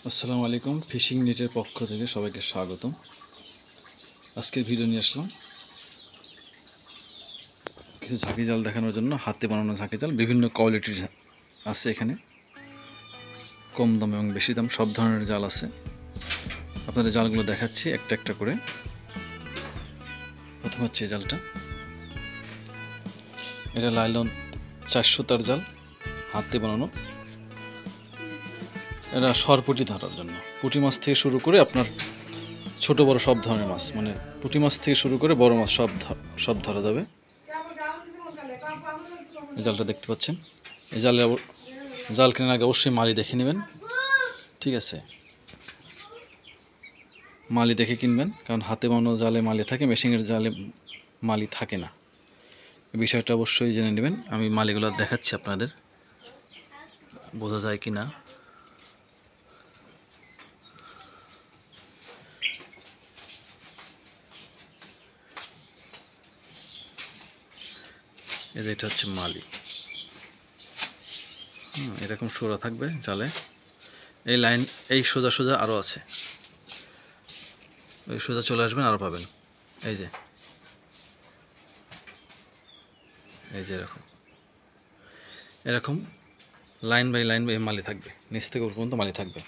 আসসালামু আলাইকুম। ফিশিং নেটের পক্ষ থেকে সবাইকে স্বাগতম। আজকের ভিডিও নিয়ে আসলাম কিছু ঝাঁকি জাল দেখানোর জন্য। হাতে বানানো ঝাঁকি জাল বিভিন্ন কোয়ালিটির আছে এখানে, কম দাম এবং বেশি দাম সব ধরনের জাল আছে। আপনাদের জালগুলো দেখাচ্ছি একটা একটা করে। প্রথম হচ্ছে এই জালটা, এটা লাইলন 400 তার জাল, হাতে বানানো। এটা সরপুঁটি ধরার জন্য, পুঁটি মাছ থেকে শুরু করে আপনার ছোট বড় সব ধরনের মাছ, মানে পুঁটি মাছ থেকে শুরু করে বড় মাছ সব ধরা যাবে। এই জালটা দেখতে পাচ্ছেন। এই জাল কেনার আগে অবশ্যই মালি দেখে নেবেন, ঠিক আছে? মালি দেখে কিনবেন, কারণ হাতে বানানো জালে মালি থাকে, মেশিনের জালে মালি থাকে না। এই বিষয়টা অবশ্যই জেনে নেবেন। আমি মালিগুলো দেখাচ্ছি আপনাদের, বোঝা যায় কি না। এই যে এটা হচ্ছে মালি, এরকম সোজা থাকবে জালে। এই লাইন, এই সোজা সোজা আরও আছে, ওই সোজা চলে আসবেন আরও পাবেন। এই যে এরকম এরকম লাইন বাই লাইন বাই মালি থাকবে, নিচ থেকে উপর পর্যন্ত মালি থাকবে।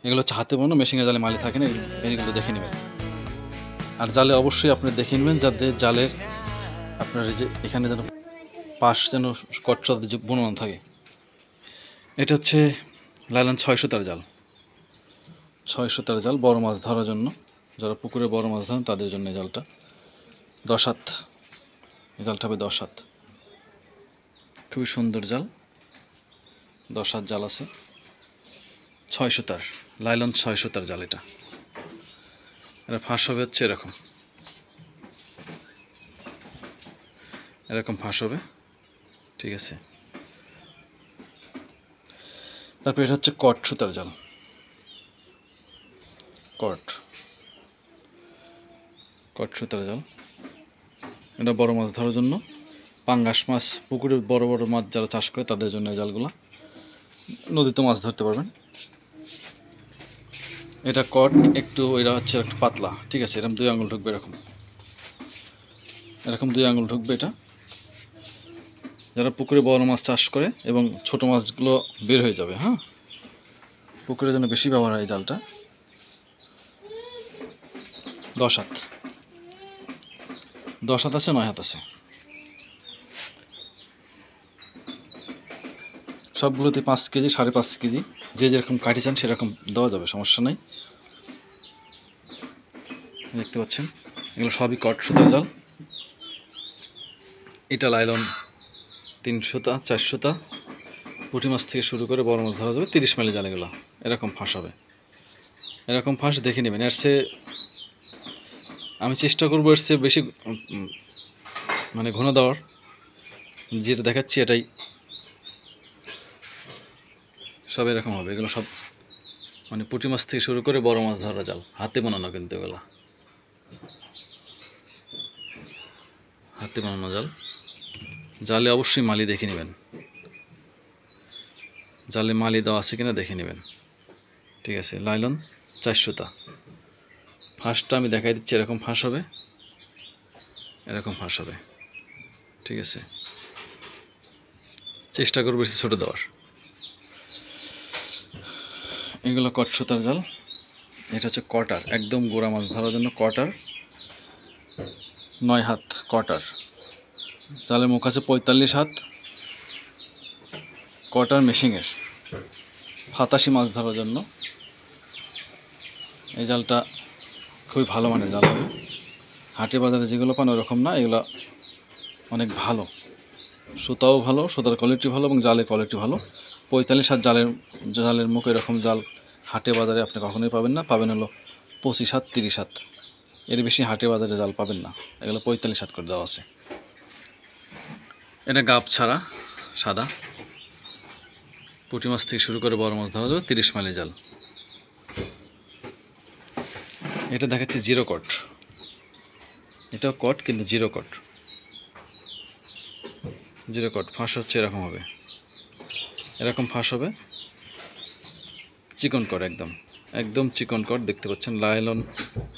এগুলো হচ্ছে হাতে বানানো, মেশিনের জালে মালি থাকে না, এগুলো দেখে নেবেন। আর জালে অবশ্যই আপনি দেখে নেবেন যাতে জালের আপনার এই যে এখানে যেন পাশ যেন কটসাদ বনানো থাকে। এটা হচ্ছে লাইলন 600 তার জাল। 600 তার জাল বড় মাছ ধরার জন্য, যারা পুকুরে বড় মাছ ধরেন তাদের জন্য এই জালটা। 10 হাত, এই জালটা হবে 10 হাত। খুবই সুন্দর জাল, 10 হাত জাল আছে। 600 তার লাইলন 600 তার জাল। এটা ফাঁস হবে হচ্ছে এরকম ফাঁস হবে, ঠিক আছে? তারপর এটা হচ্ছে কট সুতার জাল। কট সুতার জাল, এটা বড় মাছ ধরার জন্য। পাঙ্গাস মাছ, পুকুরে বড় বড় মাছ যারা চাষ করে তাদের জন্য এই জালগুলো, নদীতে মাছ ধরতে পারবেন। এটা কট একটু, এটা হচ্ছে একটু পাতলা, ঠিক আছে? এরকম 2 আঙুল ঢুকবে, এরকম 2 আঙুল ঢুকবে। এটা যারা পুকুরে বড় মাছ চাষ করে এবং ছোট মাছগুলো বের হয়ে যাবে, পুকুরের জন্য বেশি ব্যবহার হয় এই জালটা। 10 হাত, 10 হাত আছে, 9 হাত আছে। সবগুলোতে 5 কেজি, 5.5 কেজি, যে যেরকম কাঠি চান সেরকম দেওয়া যাবে, সমস্যা নাই। দেখতে পাচ্ছেন এগুলো সবই কট সুতার জাল। এটা লাইলন 300 তা, 400 তা, পুঁটি মাছ থেকে শুরু করে বড় মাছ ধরা যাবে। 30 মাইলি জাল এগুলো। এরকম ফাঁস হবে, এরকম ফাঁস দেখে নেবেন। এর চেয়ে আমি চেষ্টা করবো এর চেয়ে বেশি মানে ঘন দেওয়ার, যেটা দেখাচ্ছি এটাই সব এরকম হবে। এগুলো সব মানে পুঁটি মাছ থেকে শুরু করে বড় মাছ ধরা জাল, হাতে বানানো, কিন্তু এগুলো হাতে বানানো জাল। জালে অবশ্যই মালি দেখে নেবেন, জালে মালি দেওয়া আছে কিনা দেখে নেবেন, ঠিক আছে? লাইলন 400 তা। ফাঁসটা আমি দেখাই দিচ্ছি, এরকম ফাঁস হবে, এরকম ফাঁস হবে, ঠিক আছে? চেষ্টা করবো বেশি ছোটো দেওয়ার। এগুলো কট সুতার জাল। এটা হচ্ছে কটার, একদম গোড়া মাছ ধরার জন্য কটার, 9 হাত কটার। জালের মুখ আছে 45 হাত। কটার মেশিনের ফাতাসি মাছ ধরার জন্য এই জালটা খুবই ভালো মানের জাল হবে। হাটে বাজারে যেগুলো পান ওরকম না, এগুলো অনেক ভালো, সুতাও ভালো, সুতার কোয়ালিটি ভালো এবং জালের কোয়ালিটি ভালো। 45 হাত জালের মুখ, এরকম জাল হাটে বাজারে আপনি কখনোই পাবেন না। পাবেন হলো 25 হাত, 30 হাত, এর বেশি হাটে বাজারে জাল পাবেন না। এগুলো 45 হাত করে দেওয়া আছে। এটা গাব ছাড়া সাদা, পুঁটি মাছ থেকে শুরু করে বড় মাছ ধরা যাবে। 30 মাইলি জাল। এটা দেখাচ্ছি জিরো কট, এটাও কট কিন্তু জিরো কট। জিরো কট ফাঁস হচ্ছে এরকম হবে, এরকম ফাঁস হবে, চিকন কট একদম। একদম চিকন কট দেখতে পাচ্ছেন। লাইলন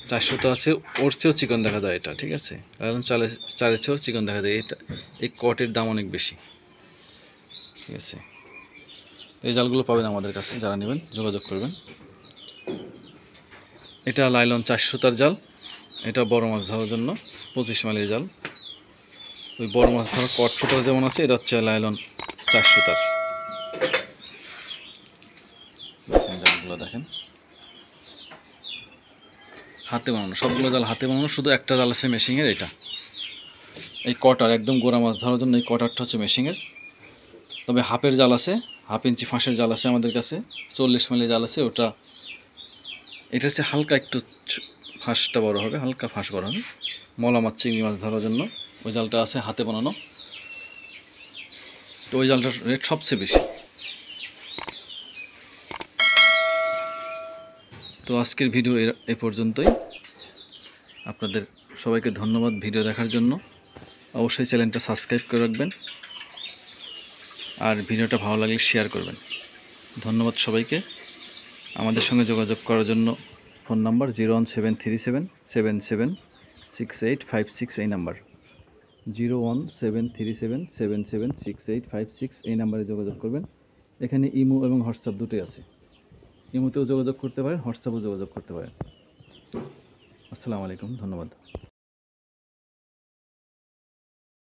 400 আছে, ওর চেয়েও চিকন দেখা যায় এটা, ঠিক আছে। লাইলন 4-এর চেয়েও চিকন দেখা যায় এটা। এই কটের দাম অনেক বেশি, ঠিক আছে। এই জালগুলো পাবেন আমাদের কাছে, যারা নেবেন যোগাযোগ করবেন। এটা লাইলন 400 জাল, এটা বড় মাছ ধরার জন্য 25 মাইলের জাল। ওই বড় মাছ ধরার কট ছোটো যেমন আছে, এটা হচ্ছে লাইলন 400। দেখেন জালগুলো দেখেন, হাতে বানানো, সবগুলো জাল হাতে বানানো, শুধু একটা জাল আছে মেশিনের। এটা এই কটার একদম গোড়া মাছ ধরার জন্য এই কটারটা হচ্ছে মেশিনের। তবে হাফের জাল আছে, 1/2 ইঞ্চি ফাঁসের জাল আছে আমাদের কাছে, 40 মাইলের জাল আছে ওটা। এটা হচ্ছে হালকা একটু ফাঁসটা বড় হবে, হালকা ফাঁস বড় হবে মলা মাছ চিংড়ি মাছ ধরার জন্য। ওই জালটা আছে হাতে বানানো, তো ওই জালটার রেট সবচেয়ে বেশি। তো আজকের ভিডিও এ পর্যন্তই। আপনাদের সবাইকে ধন্যবাদ ভিডিও দেখার জন্য। অবশ্যই চ্যানেলটা সাবস্ক্রাইব করে রাখবেন, আর ভিডিওটা ভালো লাগলে শেয়ার করবেন। ধন্যবাদ সবাইকে। আমাদের সঙ্গে যোগাযোগ করার জন্য ফোন নাম্বার 01737776856, এই নাম্বার 01737776856, এই নাম্বারে যোগাযোগ করবেন। এখানে ইমো এবং হোয়াটসঅ্যাপ দুটোই আছে, ইমোতেও যোগাযোগ করতে পারেন, হোয়াটসঅ্যাপেও যোগাযোগ করতে পারেন। আসসালামু আলাইকুম, ধন্যবাদ।